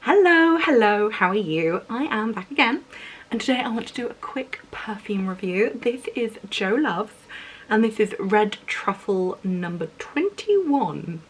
Hello, how are you? I am back again, and today I want to do a quick perfume review. This is Jo Loves, and this is Red Truffle number 21.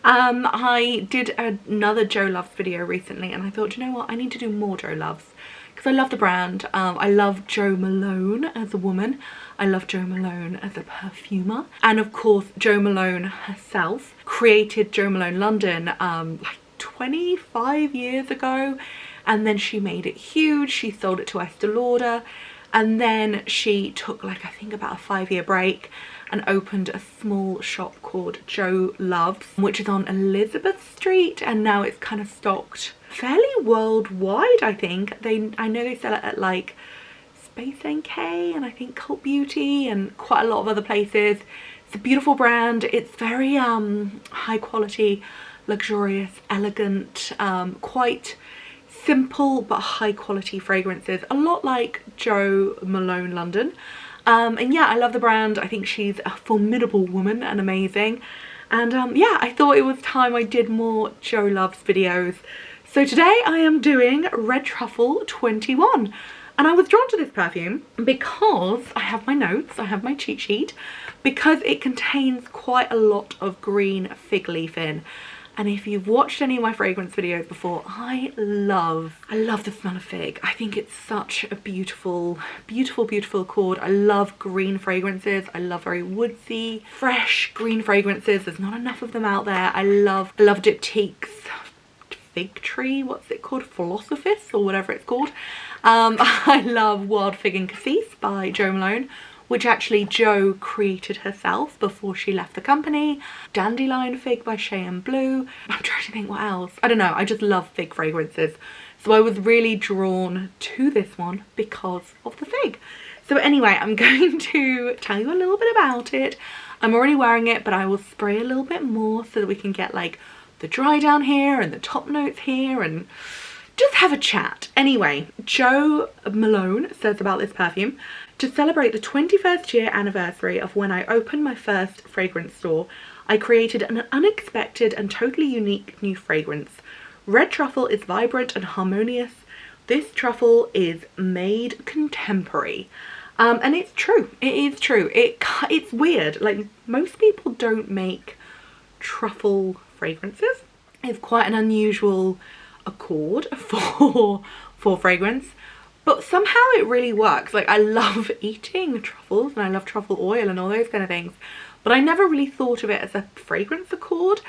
I did another Jo Loves video recently, and I thought, you know what, I need to do more Jo Loves because I love the brand. I love Jo Malone as a woman. I love Jo Malone as a perfumer, and of course Jo Malone herself created Jo Malone London like 25 years ago, and then she made it huge. She sold it to Estee Lauder, and then she took like I think about a 5-year break and opened a small shop called Jo Loves, which is on Elizabeth Street, and now it's kind of stocked fairly worldwide. I think I know they sell it at like Space NK and I think Cult Beauty and quite a lot of other places. It's a beautiful brand. It's very high quality, luxurious, elegant, quite simple but high quality fragrances, a lot like Jo Malone London. And yeah, I love the brand. I think she's a formidable woman and amazing, and yeah, I thought it was time I did more Jo Loves videos. So today I am doing Red Truffle 21, and I was drawn to this perfume because I have my notes, I have my cheat sheet, because it contains quite a lot of green fig leaf in. And if you've watched any of my fragrance videos before, I love the smell of fig. I think it's such a beautiful accord. I love green fragrances. I love very woodsy, fresh green fragrances. There's not enough of them out there. I love Diptyque's Fig Tree, what's it called? Philosophus or whatever it's called. I love Wild Fig and Cassis by Jo Malone, which actually Jo created herself before she left the company. Dandelion Fig by Shea and Blue. I'm trying to think what else. I don't know, I just love fig fragrances. So I was really drawn to this one because of the fig. So anyway, I'm going to tell you a little bit about it. I'm already wearing it, but I will spray a little bit more so that we can get like the dry down here and the top notes here and just have a chat. Anyway, Jo Malone says about this perfume: to celebrate the 21st year anniversary of when I opened my first fragrance store, I created an unexpected and totally unique new fragrance. Red Truffle is vibrant and harmonious. This truffle is made contemporary. And it's true. It is true. It's weird. Like, most people don't make truffle fragrances. It's quite an unusual accord for fragrance. But somehow it really works. Like, I love eating truffles and I love truffle oil and all those kind of things, but I never really thought of it as a fragrance accord,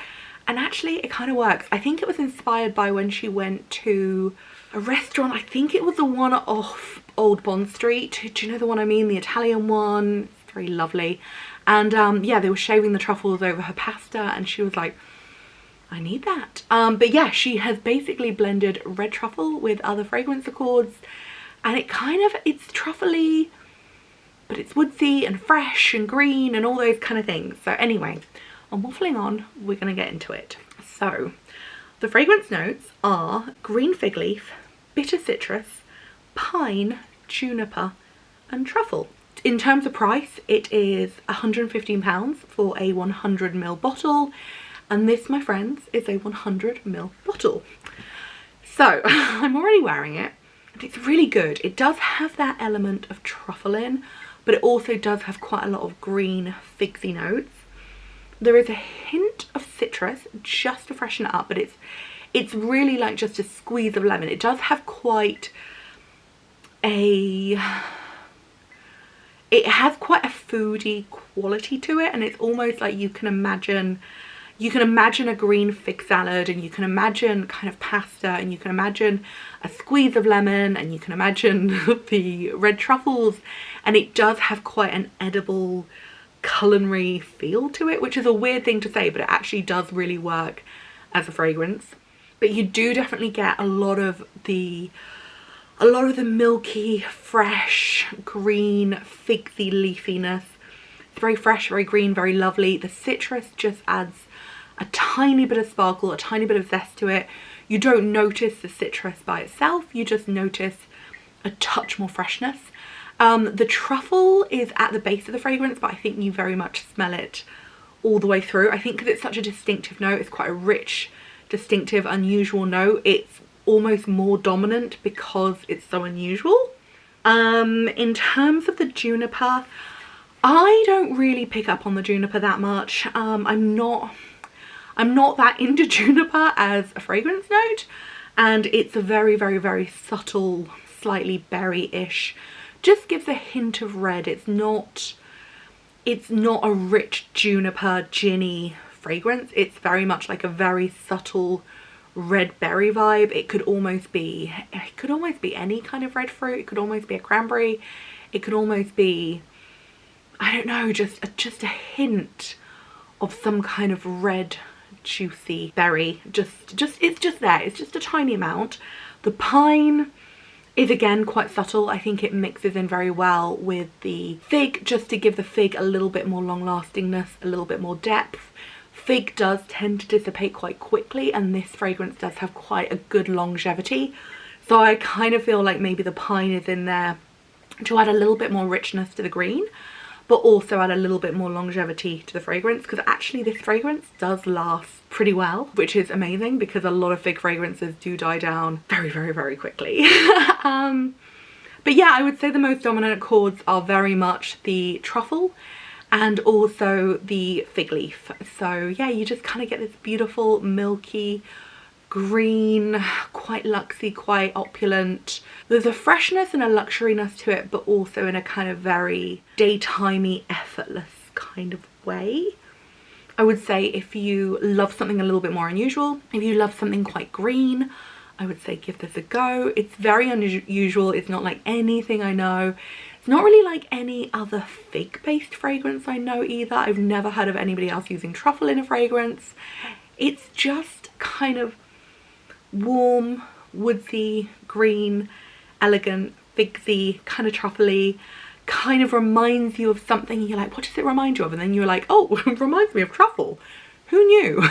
and actually it kind of works. I think it was inspired by when she went to a restaurant, I think it was the one off Old Bond Street. Do you know the one I mean? The Italian one. It's very lovely. And yeah, they were shaving the truffles over her pasta and she was like, I need that. But yeah, she has basically blended red truffle with other fragrance accords, and it's truffly, but it's woodsy and fresh and green and all those kind of things. So anyway, I'm waffling on, we're gonna get into it. So the fragrance notes are green fig leaf, bitter citrus, pine, juniper and truffle. In terms of price, it is £115 for a 100ml bottle, and this, my friends, is a 100ml bottle. So I'm already wearing it. It's really good. It does have that element of truffle in, but it also does have quite a lot of green figsy notes. There is a hint of citrus just to freshen it up, but it's really like just a squeeze of lemon. It does have quite it has quite a foodie quality to it, and it's almost like you can imagine a green fig salad, and you can imagine kind of pasta, and you can imagine a squeeze of lemon, and you can imagine the red truffles, and it does have quite an edible culinary feel to it, which is a weird thing to say, but it actually does really work as a fragrance. But you do definitely get a lot of the milky, fresh, green, figsy leafiness. It's very fresh, very green, very lovely. The citrus just adds a tiny bit of sparkle, a tiny bit of zest to it. You don't notice the citrus by itself, you just notice a touch more freshness. The truffle is at the base of the fragrance, but I think you very much smell it all the way through. I think because it's such a distinctive note, it's quite a rich, distinctive, unusual note. It's almost more dominant because it's so unusual. In terms of the juniper, I don't really pick up on the juniper that much. I'm not that into juniper as a fragrance note, and it's a very, very, very subtle, slightly berry-ish. Just gives a hint of red. It's not a rich juniper ginny fragrance. It's very much like a very subtle red berry vibe. It could almost be any kind of red fruit. It could almost be a cranberry. It could almost be, I don't know, just a hint of some kind of red juicy berry. It's just there. It's just a tiny amount. The pine is again quite subtle. I think it mixes in very well with the fig, just to give the fig a little bit more long lastingness, a little bit more depth. Fig does tend to dissipate quite quickly, and this fragrance does have quite a good longevity. So I kind of feel like maybe the pine is in there to add a little bit more richness to the green, but also add a little bit more longevity to the fragrance, because actually this fragrance does last pretty well, which is amazing because a lot of fig fragrances do die down very, very, very quickly. But yeah, I would say the most dominant accords are very much the truffle and also the fig leaf. So yeah, you just kind of get this beautiful milky green, quite luxy, quite opulent. There's a freshness and a luxuriness to it, but also in a kind of very daytimey, effortless kind of way. I would say if you love something a little bit more unusual, if you love something quite green, I would say give this a go. It's very unusual. It's not like anything I know. It's not really like any other fig-based fragrance I know either. I've never heard of anybody else using truffle in a fragrance. It's just kind of warm, woodsy, green, elegant, figsy, kind of truffly, kind of reminds you of something. You're like, what does it remind you of? And then you're like, oh, it reminds me of truffle. Who knew?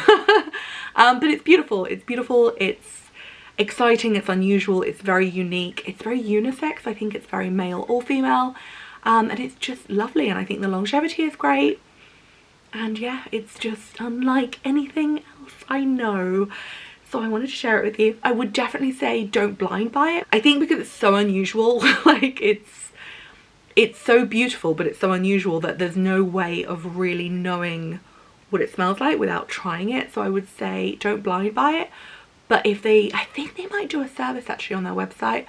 But it's beautiful. It's beautiful. It's exciting. It's unusual. It's very unique. It's very unisex. I think it's very male or female. And it's just lovely. And I think the longevity is great. And yeah, it's just unlike anything else I know. So I wanted to share it with you. I would definitely say don't blind buy it. I think because it's so unusual, like it's so beautiful, but it's so unusual that there's no way of really knowing what it smells like without trying it. So I would say don't blind buy it. But I think they might do a service actually on their website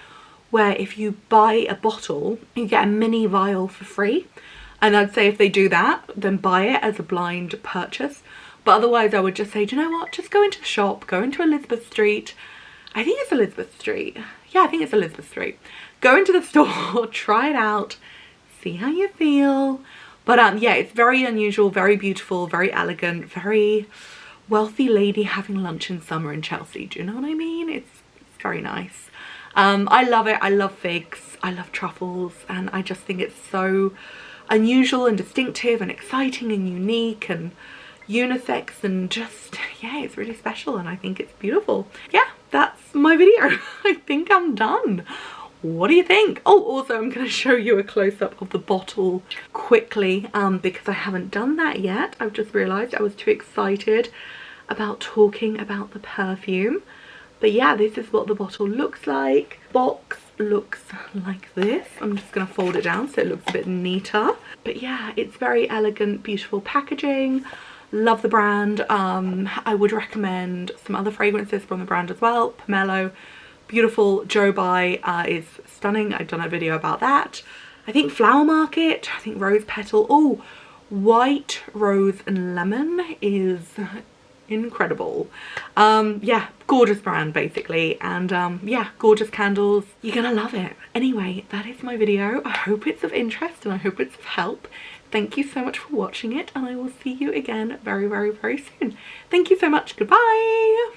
where if you buy a bottle, you get a mini vial for free. And I'd say if they do that, then buy it as a blind purchase. But otherwise I would just say, do you know what? Just go into the shop, go into Elizabeth Street. I think it's Elizabeth Street. Yeah, I think it's Elizabeth Street. Go into the store, try it out, see how you feel. But yeah, it's very unusual, very beautiful, very elegant, very wealthy lady having lunch in summer in Chelsea. Do you know what I mean? It's very nice. I love it. I love figs. I love truffles. And I just think it's so unusual and distinctive and exciting and unique and unisex, and just, yeah, it's really special and I think it's beautiful. Yeah, that's my video. I think I'm done. What do you think? Oh, also I'm going to show you a close-up of the bottle quickly because I haven't done that yet. I've just realized I was too excited about talking about the perfume. But yeah, this is what the bottle looks like. Box looks like this. I'm just going to fold it down so it looks a bit neater. But yeah, it's very elegant, beautiful packaging. Love the brand. I would recommend some other fragrances from the brand as well. Pomelo, beautiful. Joe By is stunning. I've done a video about that. I think Flower Market, I think Rose Petal. Oh, White Rose and Lemon is incredible. Yeah, gorgeous brand basically. And yeah, gorgeous candles. You're gonna love it. Anyway, that is my video. I hope it's of interest and I hope it's of help. Thank you so much for watching it, and I will see you again very, very, very soon. Thank you so much. Goodbye.